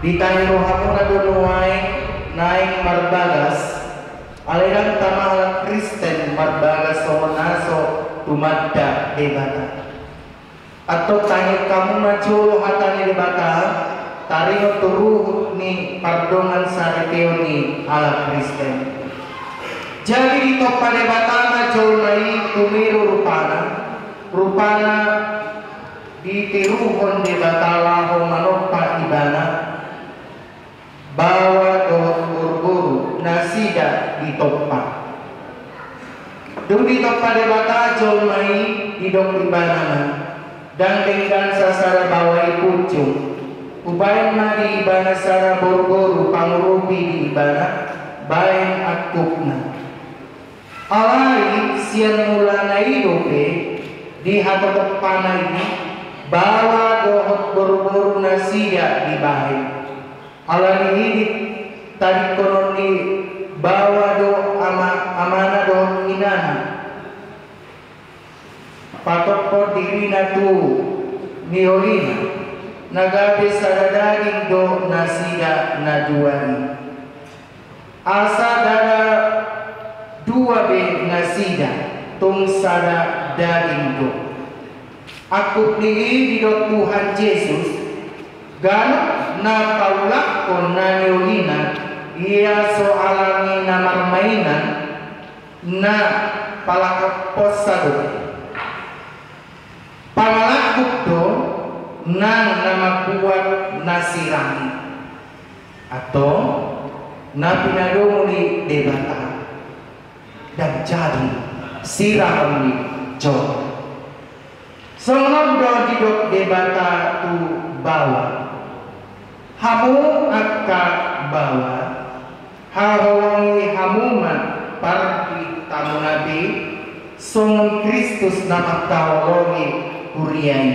Ditani rohamu na donuay naing marbagas aliran tamahalang Kristen marbagas so naso tumadda debata atau tanya kamu majulo hatani debata taringo turuhut ni pardongan saripeo ni ala Kristen. Jadi di topa debata majul mai tumiru rupana ditiruhon debata laho manopa ibana bawa dohot buru-buru nasida di topa. Dung di topa debata jol mai idong ibana dan dengan sasara bawai pucung ubayan na di ibana sara buru-buru pangurupi di ibana bayan akupna alai siang mula na idope di hatotok panay bawa dohot buru-buru nasida di bahay alani hidit tadi konon ni bawa do amana dohot inana patok po diri na tu niolina nagabe sadadaging do nasida na duani asa dada dua be nasida tung sada daging do aku pilih di do Tuhan Yesus ganap na paulak kon na niolina ia soalani na marmainan na palakapos pangalakuk do nang nama kuat nasirani atau na pinado muli debata dan jadi sirah ni jod songon do didok debata tu bawa hamu akka bawa hahongi hamuman parti tamu nabi songon Kristus nama tawongi Kuriai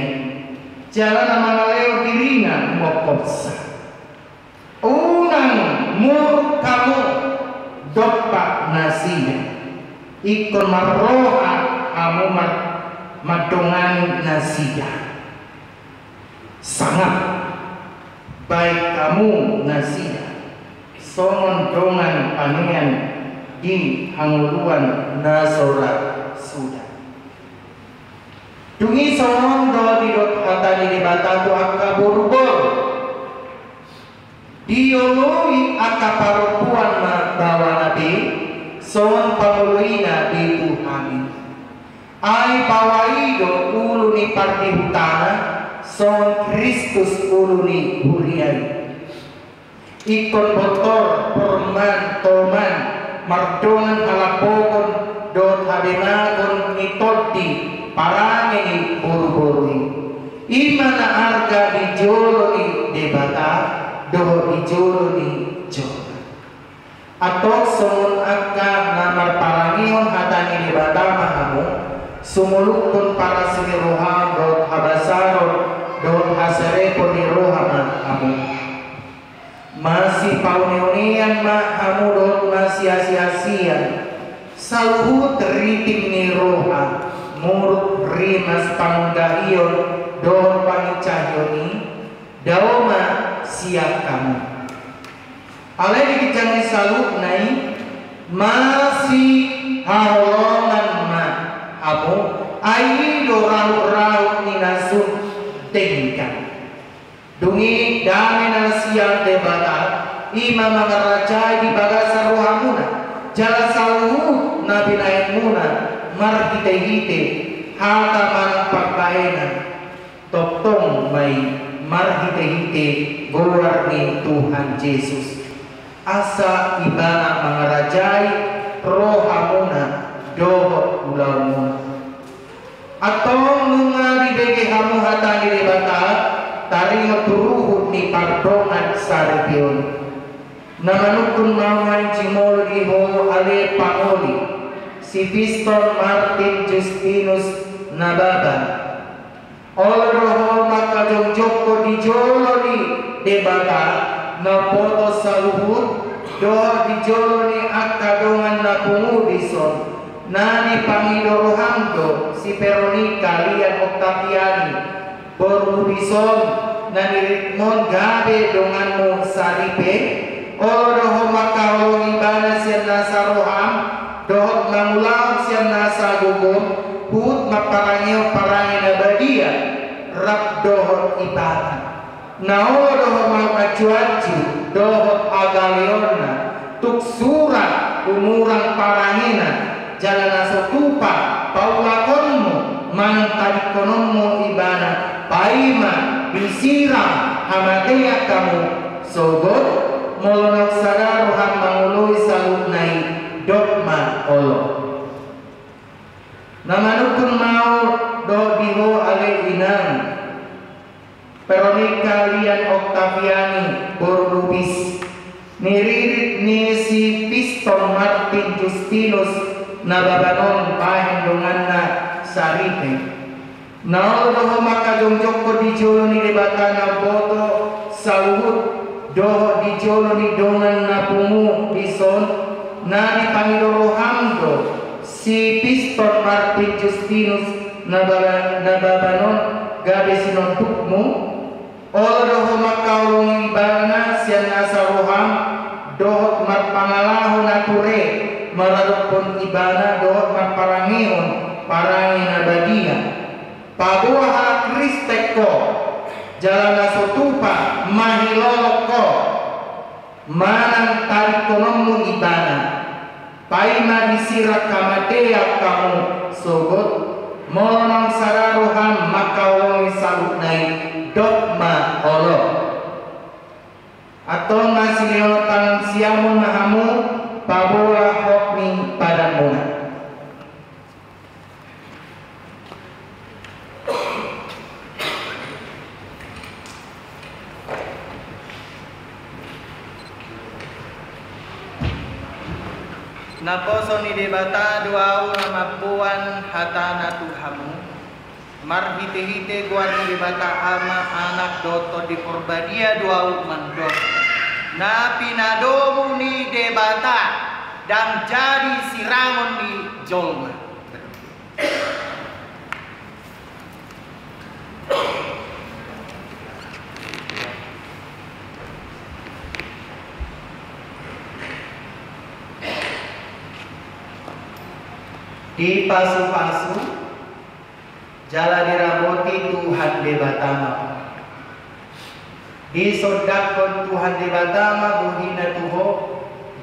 jalan nama leo dirina mokopsa unang mur kamu dopak nasida ikon marroha kamu madongan nasida sangat baik kamu nasida songon dongan panian di hanguluan nasora sudah dungi songon do didot hatani di batatu akka burbur dioloi akka parupuan bawa nabi songon pamuluina di Tuhan ay pawaido ulu ni parti hutana songon Kristus ulu ni huriai ikon botor perman toman mardongan halapokon dot hadenagon nitoti parangeni buru-buru imana arga dijoloni debata doho dijoloni jona atau songon akka namar parangihon hatani debata mahamu sumulukun para sini roham dot habasaron dot hasarepon di rohama kamu masih paunionian mahamu dot masih asia-asia saluhu teriting ni roha murut rimas panggahion doh pangicahyoni daoma siap kamu alai dikicani salut nai masih haholongan ma amu ayi do raut ninasun tingkan dungi damena siap debata imam mangarajai di bagasa rohamuna jala saluhu nabi naimuna mar hite hata manang pagkaenan totong may mar hite gowar ni Tuhan Yesus asa ibana mga rajay rohamuna dohot ulaw mo atong mga ribege hamu hatani rebata taring turuhut ni pardongan sa repion namanukun mamay jimol iho ale pangoli si Piston Martin Justinus Nababa Olroho makajongjoko di joloni debata na foto sa luhut doa di joloni akadongan na pumudison nani pangidorohando si Veronica lian Octaviani borudison naniritmon gabe donganmu saripe olo doho makaulong ibana siyan nasa roham dohot mangulang siyan nasa gugur hut maparangyo parangin na badia rap dohot ibana naolo doho makacuacu dohot agaliorna tuk surat umurang parangina jalan nasa tupa paulakonmu mantadikonommu ibana paima bisiram hamatea kamu sogot molonok sadaruhan mangului salut nai dogma olo namanukun mau do diho ale inang Veronica Lian Octaviani Bordubis niririt ni si Piston Martin Justinus nababanon pahendonganna sarite Nao doho makajong-jong ko di jolo ni debata na boto saluhut doho di jolo ni dongan na pumu bison na di Pangilorohamdo si Piston Martin Justinus nababanon gabe sinontukmu olo doho makaulong ibana siya nasa roham doho magpangalaho na ture maradokon ibana doho magparangihon parangin na badia pabuha Kriste ko jalan nasotupa mahilolok ko manang tarikonommu ibana paima disira kamatea kamu sogot molonong sararuhan makawongi salutnai dogma olo atau masih tangan siamun mahamu pabuha hokmi padamu Naposo ni debata duau namapuan hatana tuhamu marhite-hite guan ni debata ama anak doto di porbadia duau mandok na pinadomu ni debata dan jadi sirangon ni jolma di pasu-pasu jala diraboti Tuhan debatama di sodakon Tuhan debatama buhina tuho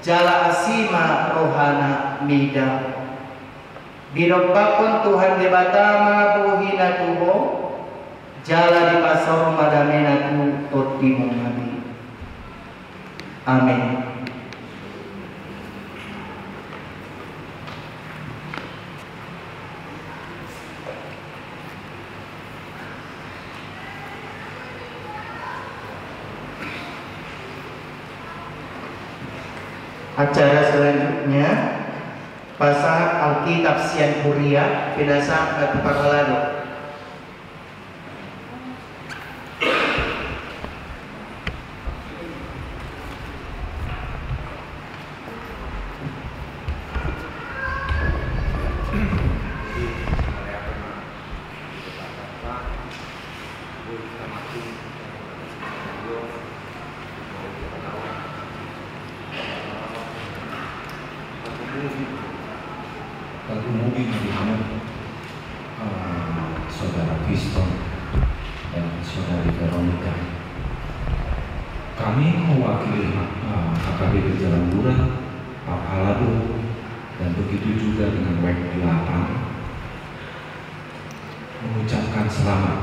jala asima rohana mida dirobakon Tuhan debatama buhina tuho jala di pasor madamena tu totimu nabi amin. Acara selanjutnya pasang Alkitab Sian Kuria Pinasa Batu Pangalado. Saudara Piston dan saudari Veronica, kami mewakili HKB Jalan Lurah, Pak Halado, dan begitu juga dengan WEC 8 mengucapkan selamat.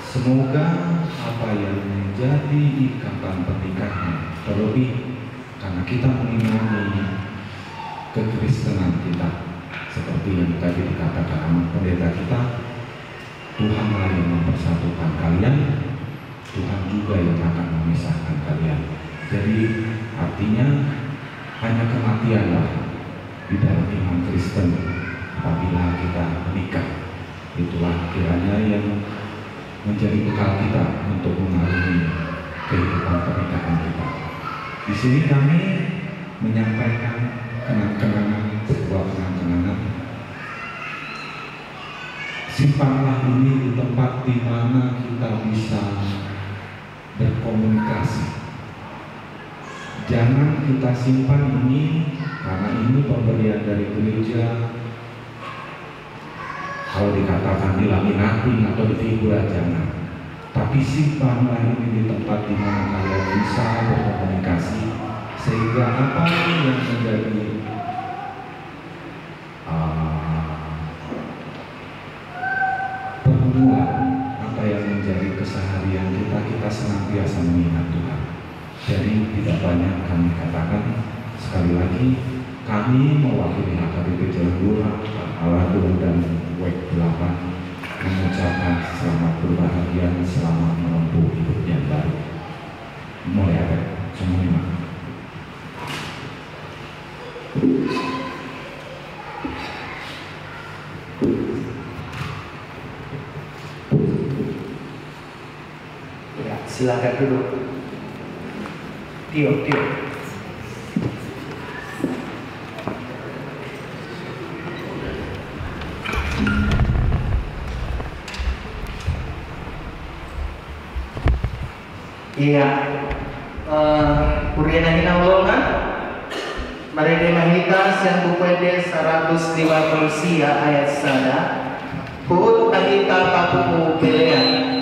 Semoga apa yang menjadi ikatan pernikahan, terlebih karena kita mengimani kekristenan kita, seperti yang tadi dikatakan pendeta kita, Tuhanlah yang mempersatukan kalian, Tuhan juga yang akan memisahkan kalian. Jadi artinya hanya kematianlah di dalam iman Kristen apabila kita menikah. Itulah kiranya yang menjadi bekal kita untuk mengarungi kehidupan pernikahan kita. Di sini kami menyampaikan kenang-kenangan, sebuah kenang-kenangan. Simpanlah ini di tempat di mana kita bisa berkomunikasi. Jangan kita simpan ini karena ini pemberian dari gereja. Kalau dikatakan dilaminatin atau difigura, jangan. Tapi simpanlah ini di tempat di mana kalian bisa berkomunikasi, sehingga apa yang menjadi pertemuan, apa yang menjadi keseharian kita senantiasa mengingat Tuhan. Jadi tidak banyak kami katakan, sekali lagi kami mewakili HKBP Jalan Murah, Alado dan WEK 8 mengucapkan selamat berbahagia, selamat menempuh hidup yang baru. Mulai apa? Semuanya. Ya, silakan duduk. Tio. Iya, Puriana Hinawalongan, mari mahita yang bukwede 150 sia ayat sana, hut mahita papumu pilihan.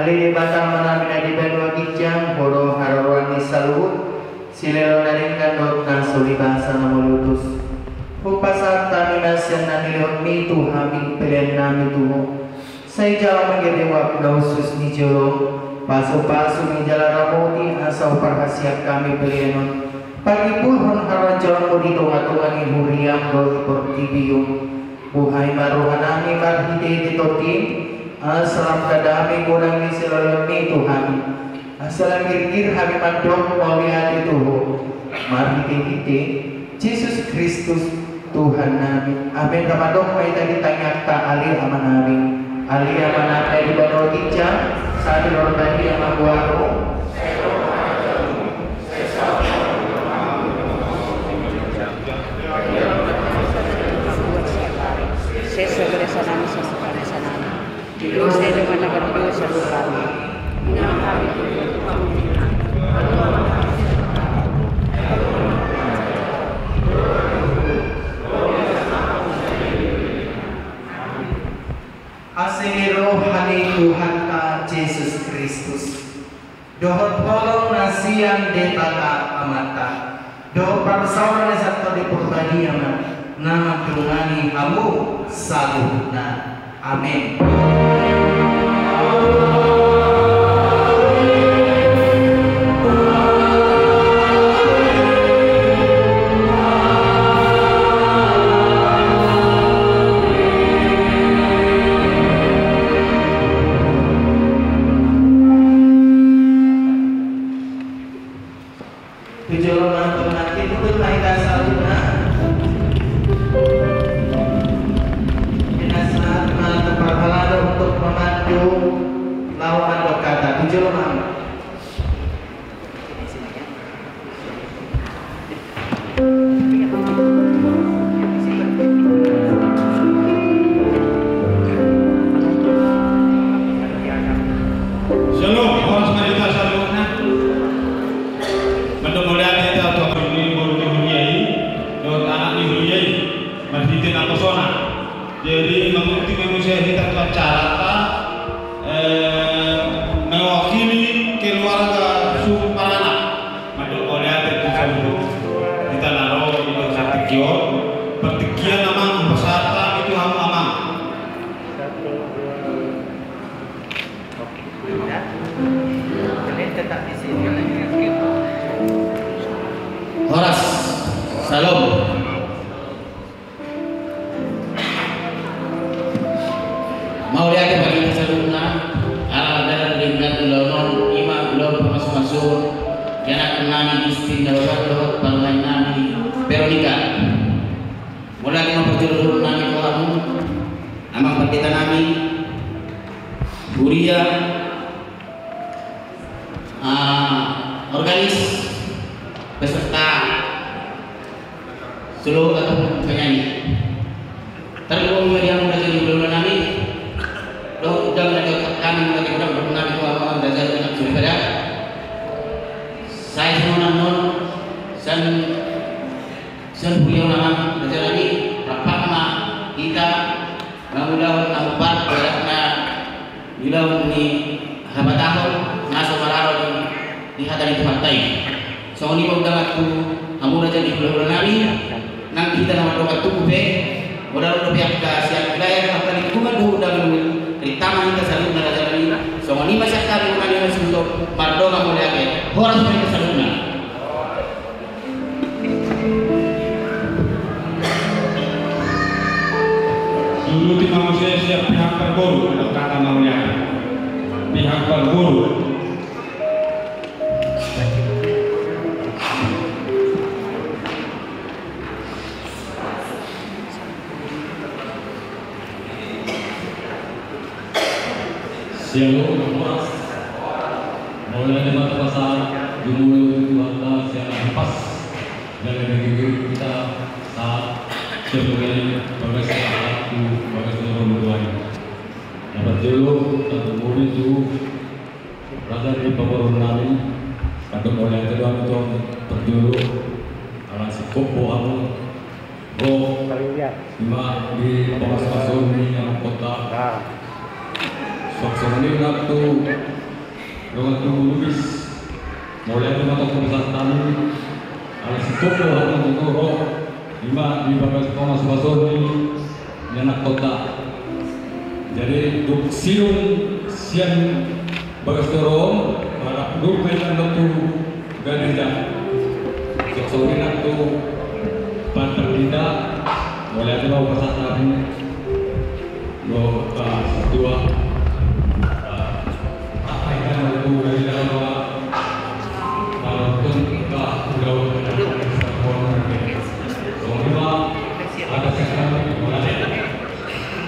Ali batang manamina di benua kijang horo harorwani saluhut silelo naring kandot na sulibasa na mulutus upasat taminas yang nanilot mitu hami pilihan nami tuho sa ijala magedewak lausus ni jolo paso-paso ni jala ramoti asaw parhasiak kami pilihanon pagipulhon haron jalan mo dito ngatungan huriyam do iportibiyong buhay maruhanami marhite ditotin Assalam kadami kurang isilalami Tuhan. Assalam kirkir kami mandong mawiyati Tuhan. Mari kita Yesus Kristus Tuhan namin. Amin. Kamadong may tagitangyak ta ali aman namin. Ali aman namin di bano kitya. Sa atin ordahi ang magwaro. siang de baka amata do parsawana sakto di purbadiama nama tungani hamu saluna amin. Jadi mengikuti manusia kita acara mewakili keluarga Suparana. Madul oleh ada kita naruh itu satikio pertikian amang peserta itu hamu amang. Tetap di sini. Horas, salam. Mau lihat bagi kesaluna ala dalam lingkar ulonon ima ulon masuk-masuk yang nami istimewa doh pantai nami Veronica mulai memperjulur nami kamu amang pendeta nami Buria organis peserta seluruh atau penyanyi tergolong yang sudah jadi ulon nami udang ada kami lagi udang berenang itu apa dasar dengan surga saya semua namun sen beliau nama dasar lagi rapat nama kita mengulang nampak beratnya bilang ini habat tahun masuk mararo di hadapan pantai so ini mau udang aku kamu udah jadi bulan nari nanti kita nama doa tubuh udah pihak siap wilayah kata lingkungan udang Ritama kita saluna rajalani so ni masyarakat mengenai untuk pardonga mulai ke horas mereka saluna dulu di manusia siap pihak berburu untuk kata maunya pihak berburu Siang lepas, mulai dari mata pasar, dimulai dari mata siang pas dari negeri kita saat sebagai satu seluruh dunia. Dapat dulu terbunuh itu berada di pemurun nami, kadang oleh kedua itu terjulu ala sikup bohong, lima di pengas-pasun di kota. Soalnya waktu lubis mulai dari mata pusat tani ala sikup bohong itu lima di pengas-pasun di anak kota. Jadi duk sian bagas dorong para duk mainan waktu gadisnya soalnya waktu pantai kita mulai dari mau pasar tani lo dua waktu dari dalam walaupun kita udah soalnya ada sekarang mulai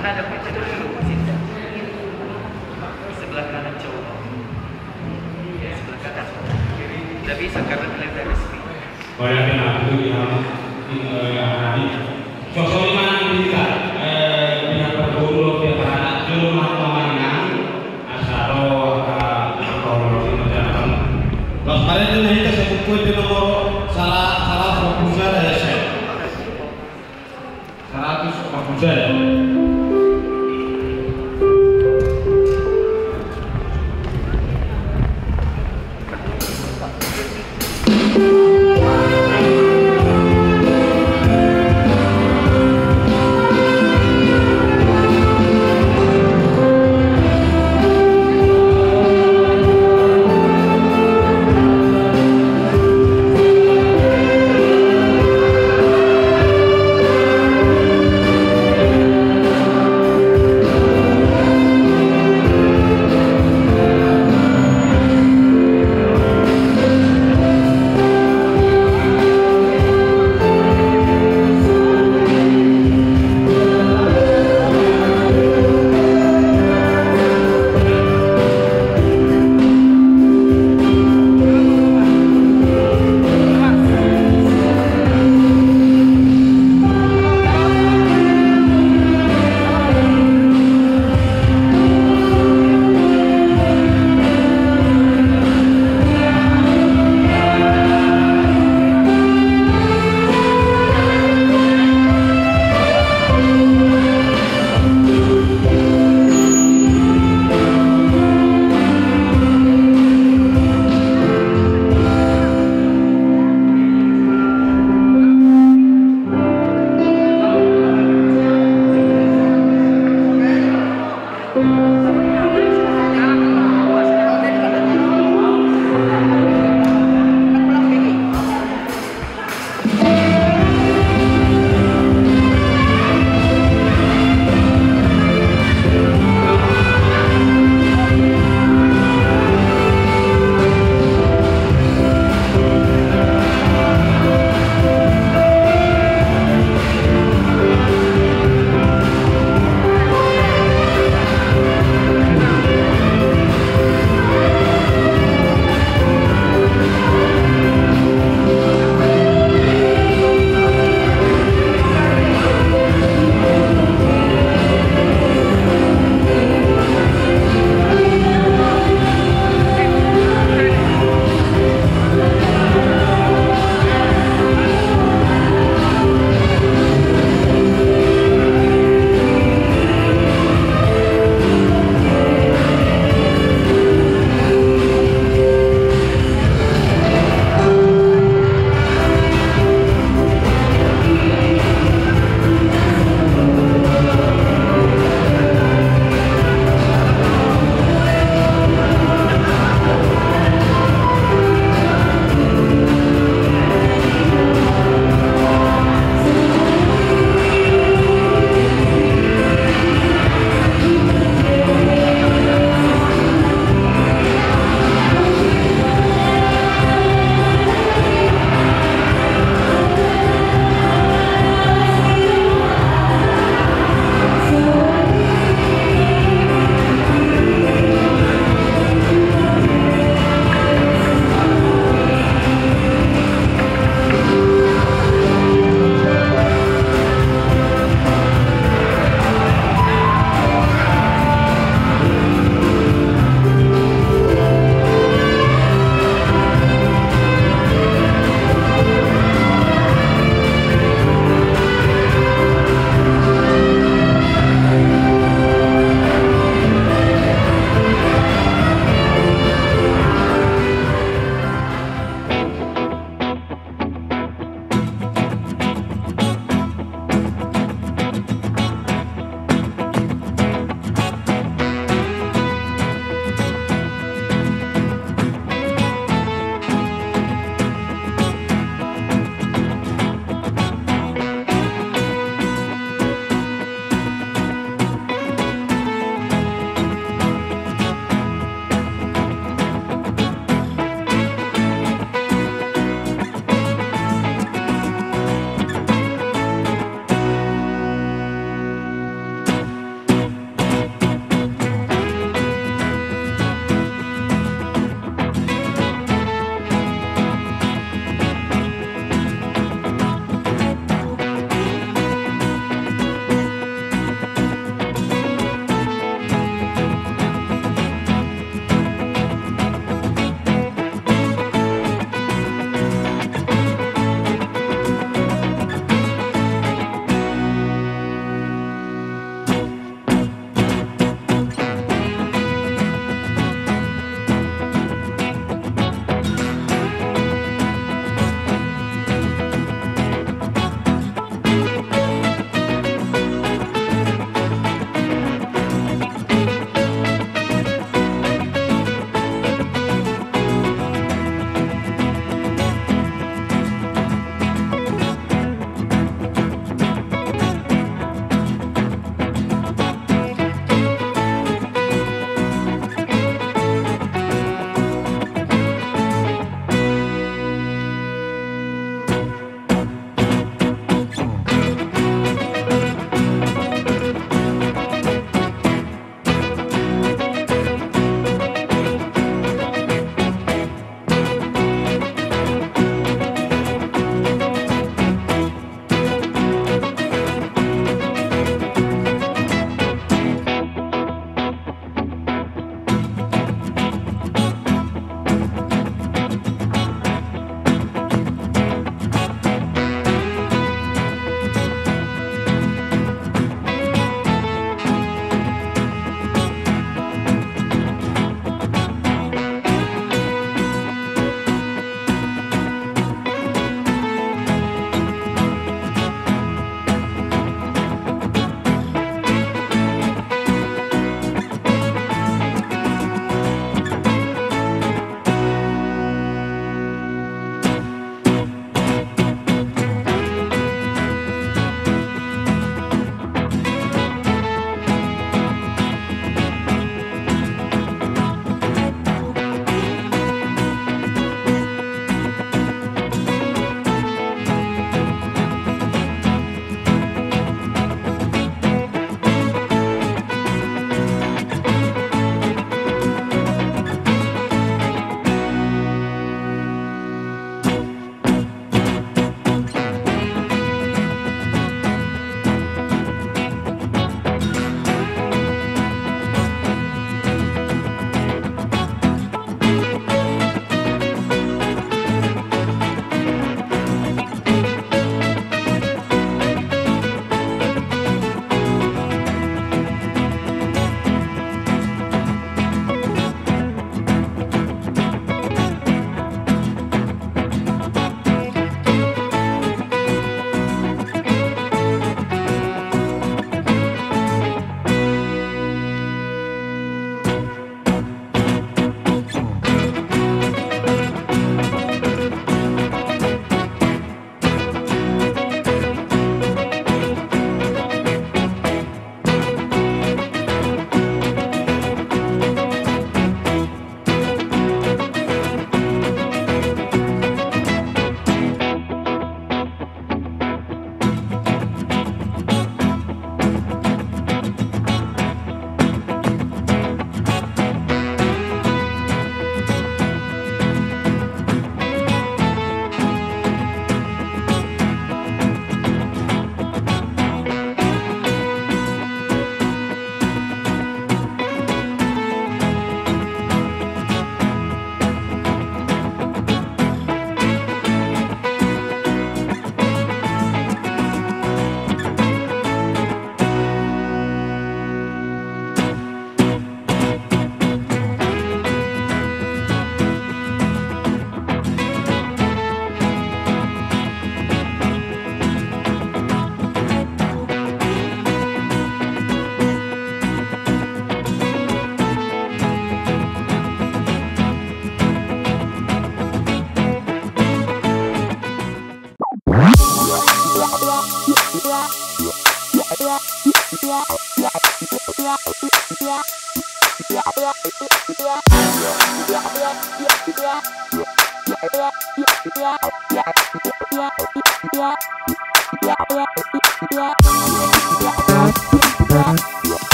Ada sebelah kanan cowok, sebelah kanan. Tidak bisa karena kelihatan resmi. Bayangkan itu yang tadi. Sosok lima kita pihak berburu pihak anak dulu pemaingan asal kalau kemarin itu kita sebut itu nomor salah proposal ya saya 100 proposal.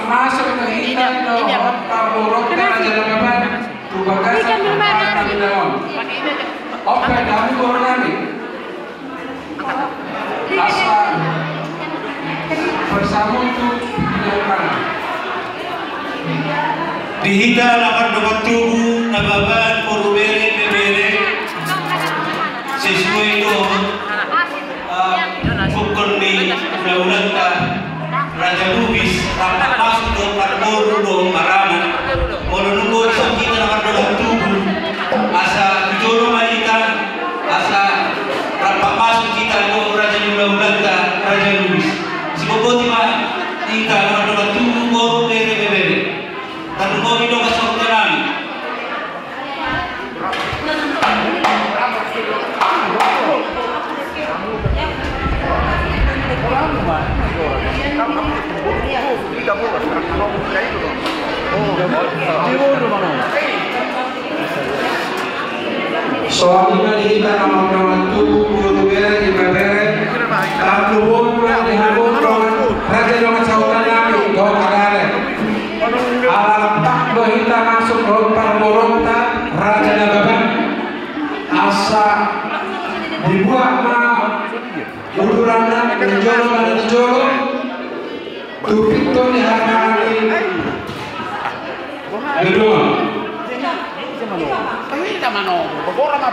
Masuk ke hitam dong, buruk kita jalan kapan? Bukan kami dalam. Oke, kami baru kami. Asal bersama untuk dilakukan. Dihita lakan dapat tubuh nababan porubere bebere sesuai doon bukon ni Naulanta Raja Lubis rapat masuk ke Parboru doon marama menunggu isang kita lakan dapat tubuh asa tujolo maita asa rapat masuk kita doon Raja Naulanta Raja Lubis si boboti ma kita lakan dapat tubuh porubere bebere dan kau hidup kasih terang. Soalnya kita nama tubuh guru bere di bere, tak lupa di habun raja yang sautan kami kau kagare. Alam tak berita masuk rompang boronta raja Nababan asa dibuat ma uduran menjolo mana menjolo tupito ni hari kedua Kita mano, bagora ma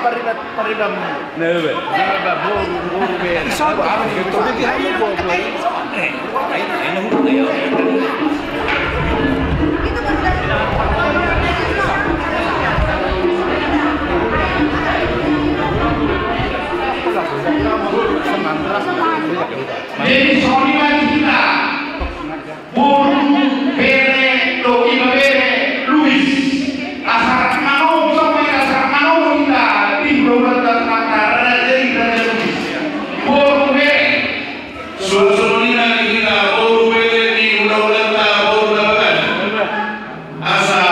paridam nebe. Nebe buru be. Sabe, itu dia hamu bo. Ini hukum ya. Jadi soalnya kita buru bere loki bere Luis asar mano sampai asar mano kita di beberapa negara jadi Raja Luis buru bere Susunina kita buru bere di Naulanta Boru Nababan asa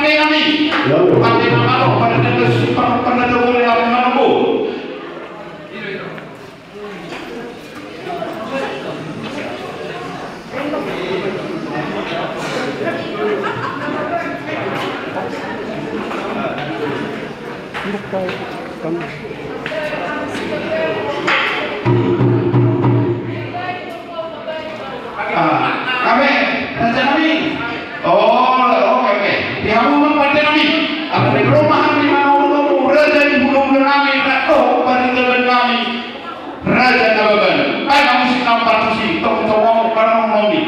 partai kami. Partai mana? Partai boleh apa mana bu? Kami, raja kami. Oh, oke. Dia mau partai kami. Apa di rumah kami mau raja di bulan kami. Oh, partai kami. Raja Nababan. Ay, kamu sih nampak sih. Tolong parang mau ni.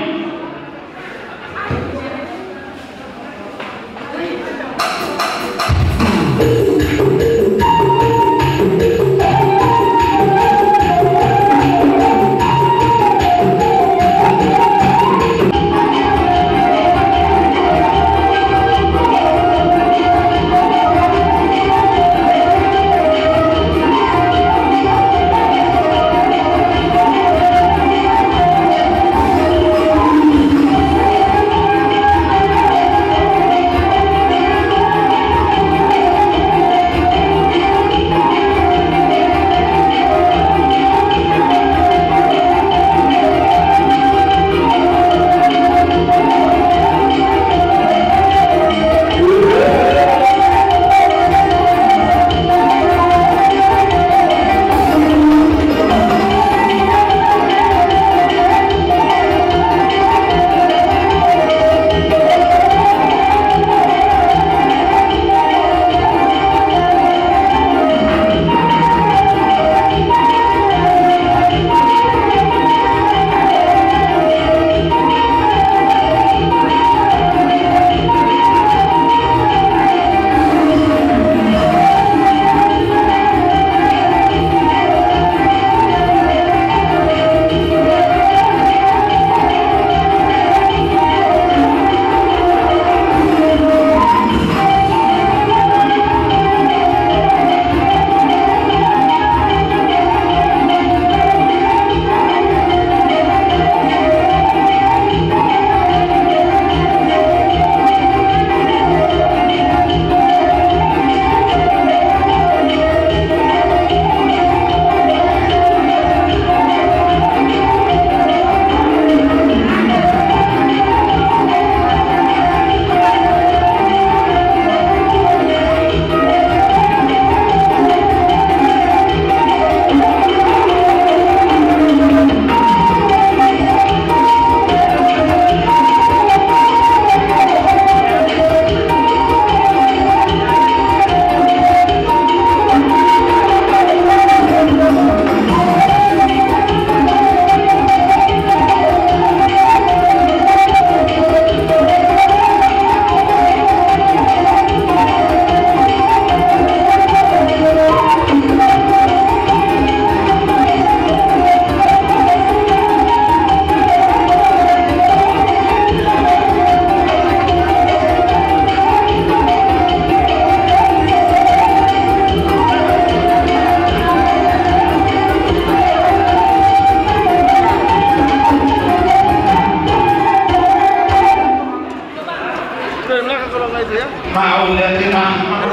Mau lihat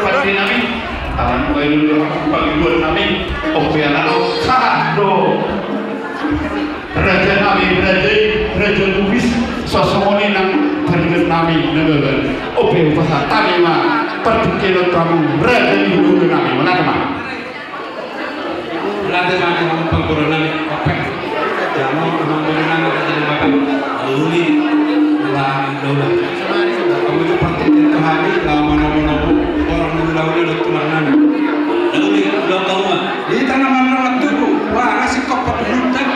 partai kami. Tahan kau dulu bagi buat kami. Opianan kado. Raja kami, raja Lubis. Sosok nang terlihat kami negara. Opianan pasal kami mah pertukiran kamu raja di bulu kami. Mana teman? Lantai mana kamu pengkorongan opek? Jangan pengkorongan jadi makan. Luli lah daulah. Kamu itu partai itu hari lama nama orang mula-mula udah tulangan. Lalu belum tahu mah. Di tanaman waktu wah kasih kopak hutan.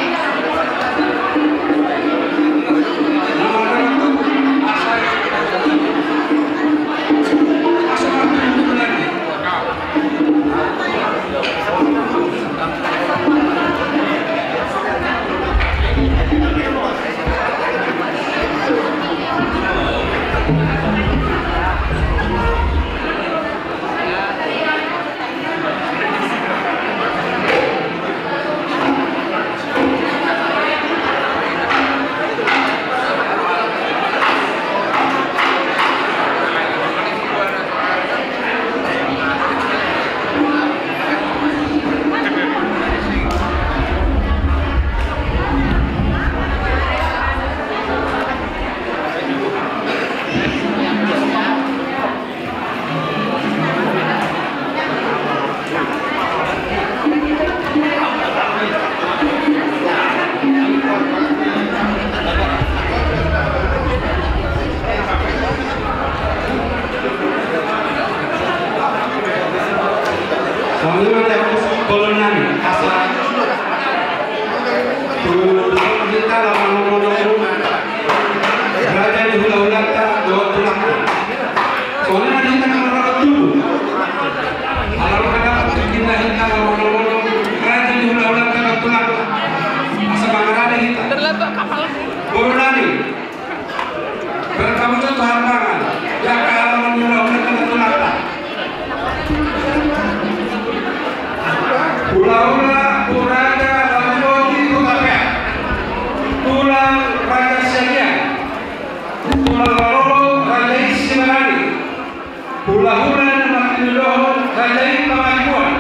Rajai Kemajuan.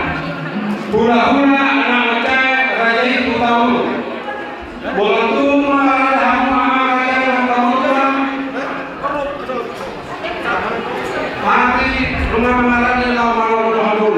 Hula-hula anak ngecai Rajai Kutahun. Bolantung Raja Hamu Raja Kutahun. Mati rumah mengarani lawan Kutahun.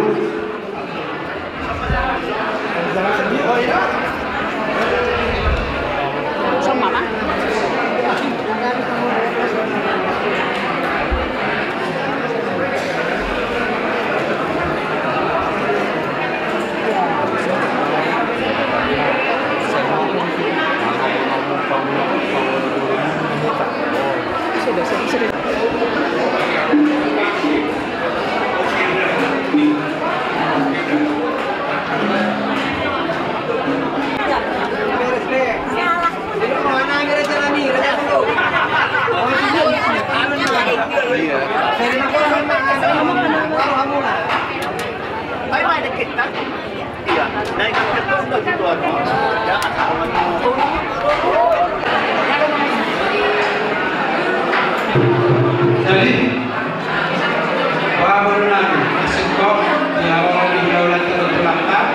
Jadi, bangunan Sekop yang orang di Daulat Terlantang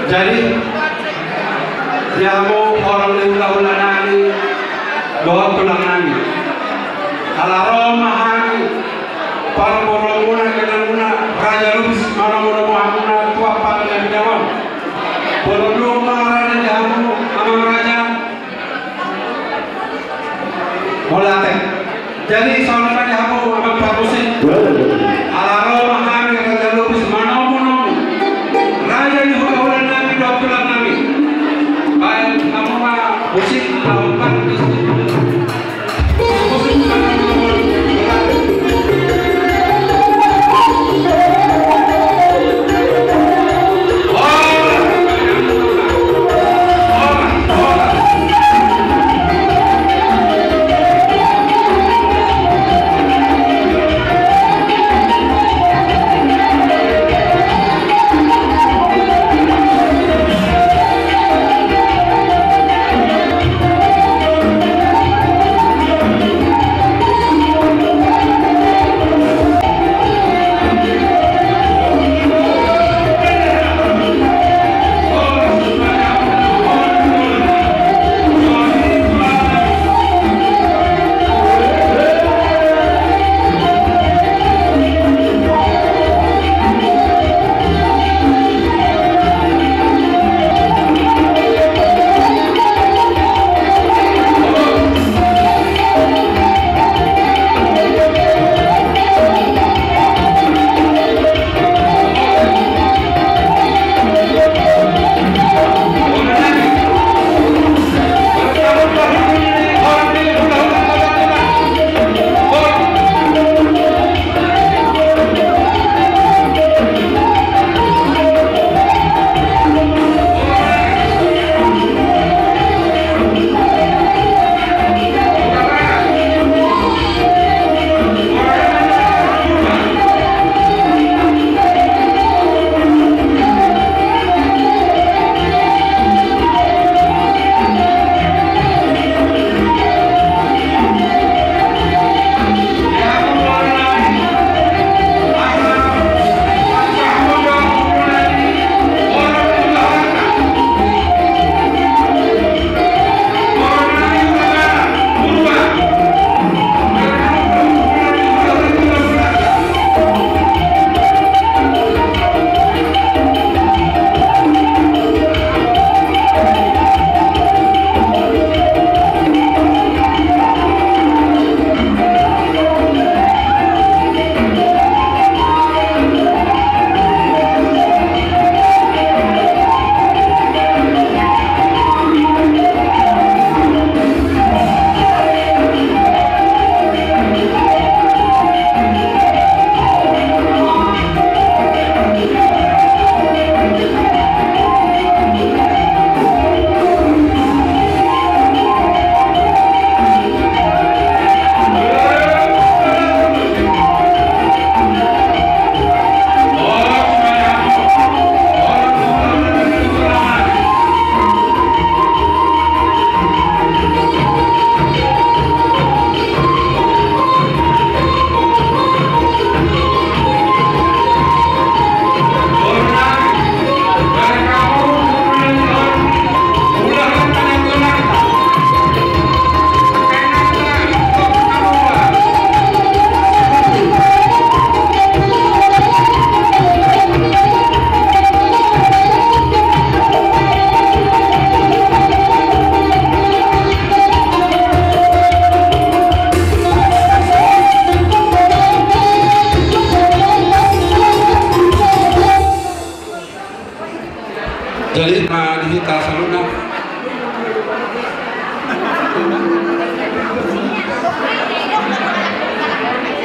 jadi yang mau orang liulah nani doa tulang nani ala mahani para muna kenamuna raja lubis mana muna muhamuna tua pangan jawab bolong marane jamu amang raja molate jadi saudara jamu amang parusi ala mahani raja lubis mana muna raja di hutan nabi dokter nabi baik kamu mah musik lakukan musik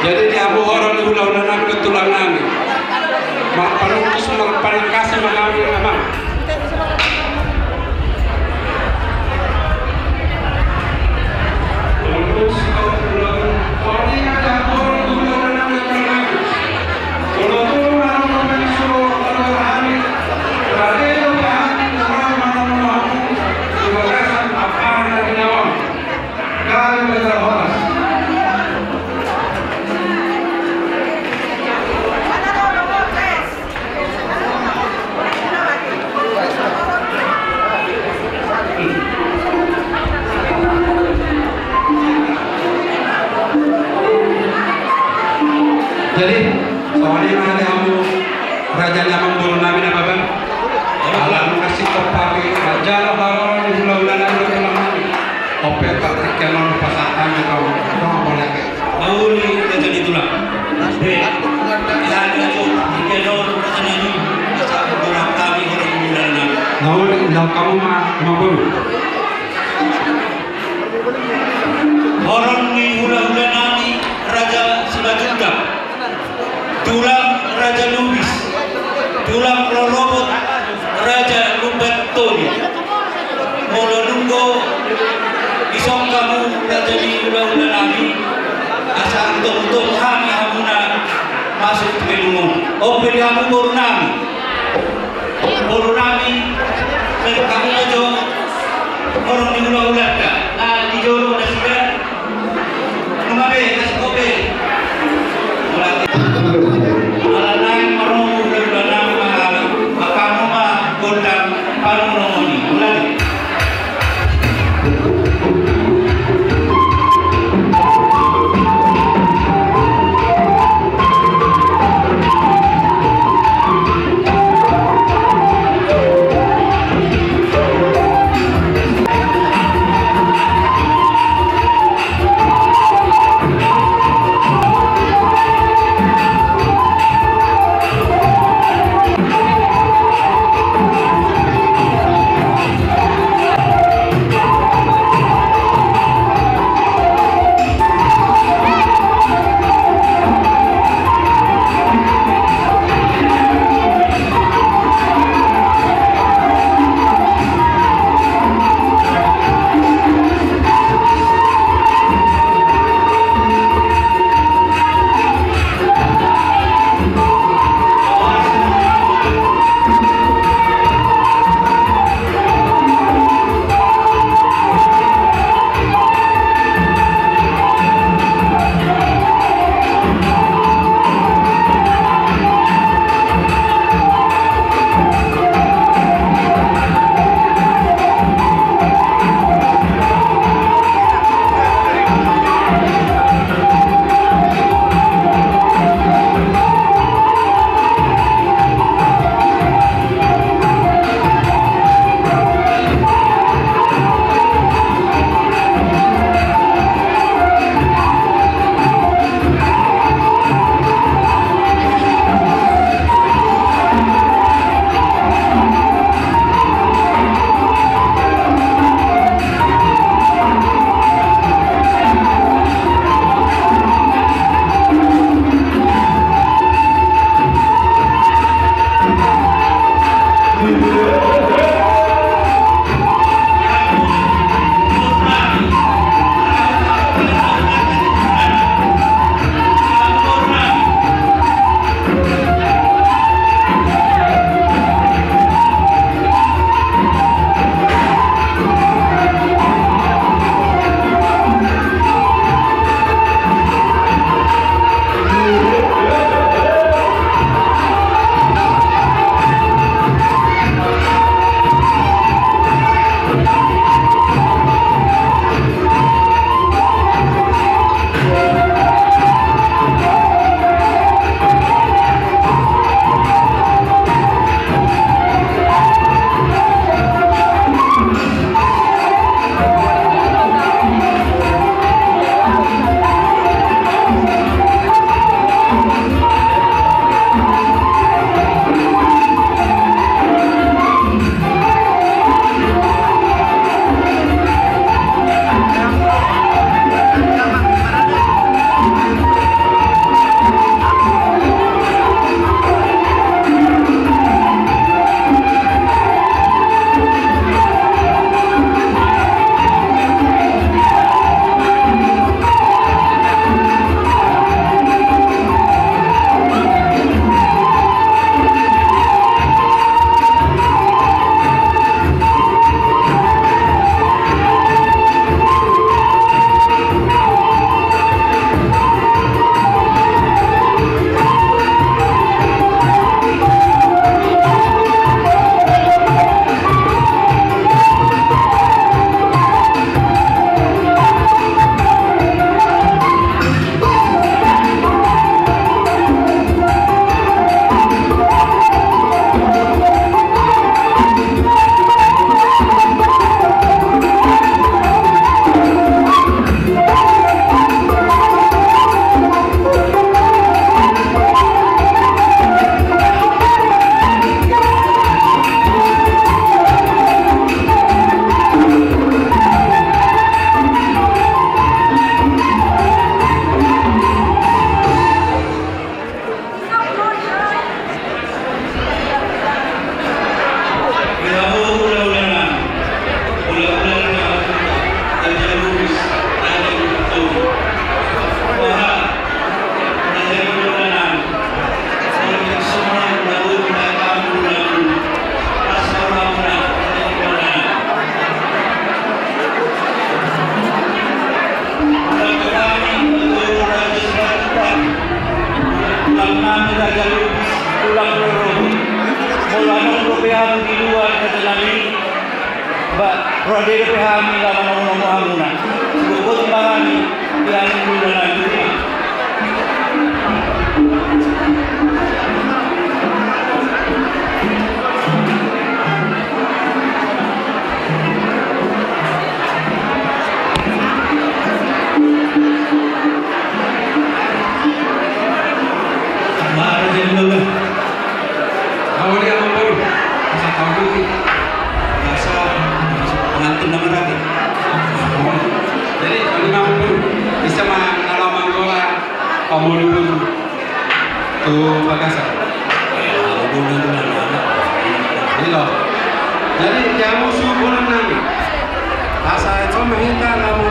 Jadi di abu orang di ulah-ulah nabi ketulang nabi. Marpalukus marpalingkasi mengambil aman. Terus orang ini ada orang di ulah-ulah nabi ketulang nabi. Kalau tu orang orang suruh orang hari, berarti itu kan orang orang diberikan apa dari nyawa. Kali berterhoras. Jadi soalnya ada kamu raja Lamang Buru Nabi apa bang? Alam kasih kepake raja Lamang di bulan Nabi bulan Nabi. Opet tak terkenal pasatan atau boleh ke? Mauli raja ditulang. Ada tu dikenal raja Nabi. Asal orang kami orang bulan Nabi. Mauli lau kamu mah bulu. Orang ni bulan Nabi raja Sibajuda. Tulang Raja Lubis, tulang Prorobot Raja Lubatoni, Molonunggo, isong kamu Raja di ulah-ulah Nabi, asal untuk kami hamuna masuk ke lumon. Oh, pilih kamu Buru Nabi, kamu aja orang di ulah-ulah dah, di joro dah sudah, mengabe kasih kopi. Alanang marungu bulan makamu mah gondang panunoni ulangi. ulang mula nang rupiah di luar kata Nabi ba rode rupiah mi la manong hamuna buku timbangani yang dulu lagi Jadi kamu syukuran nami. Asa itu menghita kamu